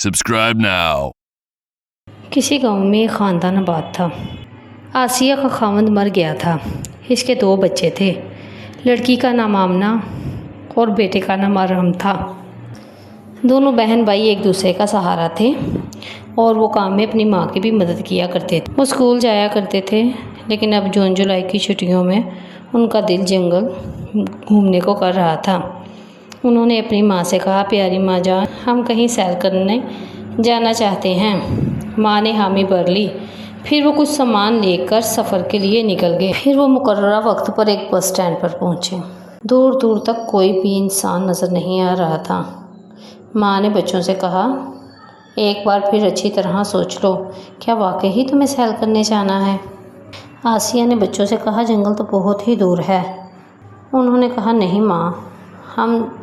Subscribe now. किसी गांव में एक ख़ानदान आबाद था। आसिया का खावंद मर गया था। इसके 2 बच्चे थे। लड़की का नाम आमना और बेटे का नाम अरहम था। दोनों बहन भाई एक दूसरे का सहारा थे और वो काम में अपनी माँ की भी मदद किया करते थे। वो स्कूल जाया करते थे, लेकिन अब जून जुलाई की छुट्टियों में उनका दिल जंगल घूमने को कर रहा था। उन्होंने अपनी माँ से कहा, प्यारी माँ जान, हम कहीं सैर करने जाना चाहते हैं। माँ ने हामी भर ली। फिर वो कुछ सामान लेकर सफ़र के लिए निकल गए। फिर वो मुकर्ररा वक्त पर एक बस स्टैंड पर पहुँचे। दूर दूर तक कोई भी इंसान नज़र नहीं आ रहा था। माँ ने बच्चों से कहा, एक बार फिर अच्छी तरह सोच लो, क्या वाकई ही तुम्हें सैर करने जाना है? आसिया ने बच्चों से कहा, जंगल तो बहुत ही दूर है। उन्होंने कहा, नहीं माँ, हम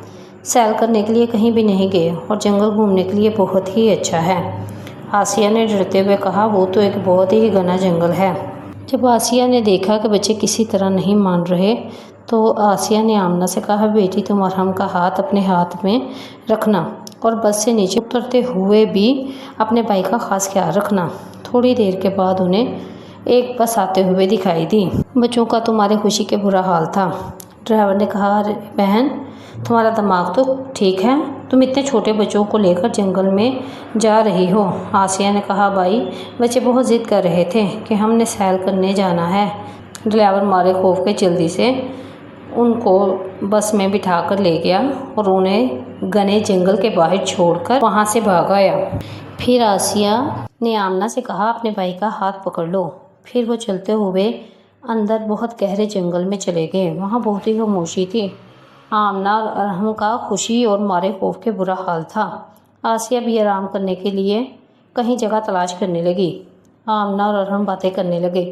सैर करने के लिए कहीं भी नहीं गए और जंगल घूमने के लिए बहुत ही अच्छा है। आसिया ने डरते हुए कहा, वो तो एक बहुत ही घना जंगल है। जब आसिया ने देखा कि बच्चे किसी तरह नहीं मान रहे, तो आसिया ने आमना से कहा, बेटी तुम अरहम का हाथ अपने हाथ में रखना और बस से नीचे उतरते हुए भी अपने भाई का खास ख्याल रखना। थोड़ी देर के बाद उन्हें एक बस आते हुए दिखाई दी। बच्चों का तुम्हारी खुशी के बुरा हाल था। ड्राइवर ने कहा, अरे बहन, तुम्हारा दिमाग तो ठीक है, तुम इतने छोटे बच्चों को लेकर जंगल में जा रही हो। आसिया ने कहा, भाई बच्चे बहुत ज़िद कर रहे थे कि हमने सैर करने जाना है। ड्राइवर मारे खौफ के जल्दी से उनको बस में बिठा कर ले गया और उन्हें घने जंगल के बाहर छोड़कर वहाँ से भाग आया। फिर आसिया ने आमना से कहा, अपने भाई का हाथ पकड़ लो। फिर वो चलते हुए अंदर बहुत गहरे जंगल में चले गए। वहाँ बहुत ही खामोशी थी। आमना और अरहम का खुशी और मारे खौफ के बुरा हाल था। आसिया भी आराम करने के लिए कहीं जगह तलाश करने लगी। आमना और अरहम बातें करने लगे।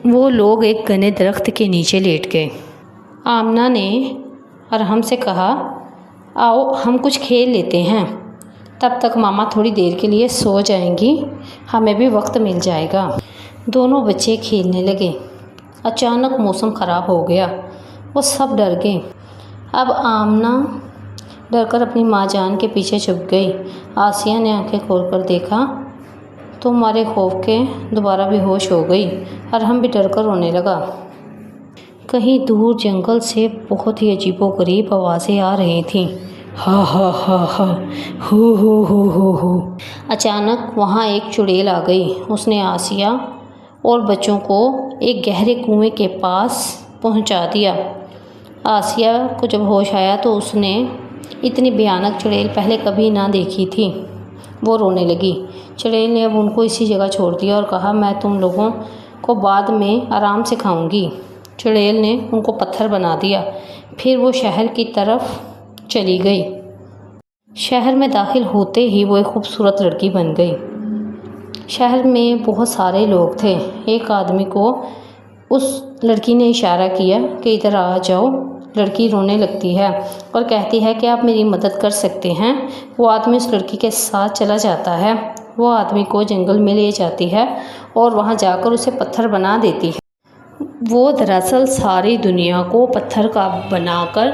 वो लोग एक घने दरख्त के नीचे लेट गए। आमना ने अरहम से कहा, आओ हम कुछ खेल लेते हैं, तब तक मामा थोड़ी देर के लिए सो जाएंगी, हमें भी वक्त मिल जाएगा। दोनों बच्चे खेलने लगे। अचानक मौसम ख़राब हो गया। वो सब डर गए। अब आमना डरकर अपनी माँ जान के पीछे छुप गई। आसिया ने आंखें खोलकर देखा तो मारे खौफ के दोबारा बेहोश हो गई। अरहम भी डरकर रोने लगा। कहीं दूर जंगल से बहुत ही अजीबोगरीब आवाज़ें आ रही थीं। हा हा हा हा, हो। अचानक वहाँ एक चुड़ैल आ गई। उसने आसिया और बच्चों को एक गहरे कुएं के पास पहुँचा दिया। आसिया को जब होश आया तो उसने इतनी भयानक चुड़ैल पहले कभी ना देखी थी। वो रोने लगी। चुड़ैल ने अब उनको इसी जगह छोड़ दिया और कहा, मैं तुम लोगों को बाद में आराम से खाऊंगी। चुड़ैल ने उनको पत्थर बना दिया। फिर वो शहर की तरफ चली गई। शहर में दाखिल होते ही वो एक खूबसूरत लड़की बन गई। शहर में बहुत सारे लोग थे। एक आदमी को उस लड़की ने इशारा किया कि इधर आ जाओ। लड़की रोने लगती है और कहती है कि आप मेरी मदद कर सकते हैं। वो आदमी उस लड़की के साथ चला जाता है। वो आदमी को जंगल में ले जाती है और वहाँ जाकर उसे पत्थर बना देती है। वो दरअसल सारी दुनिया को पत्थर का बनाकर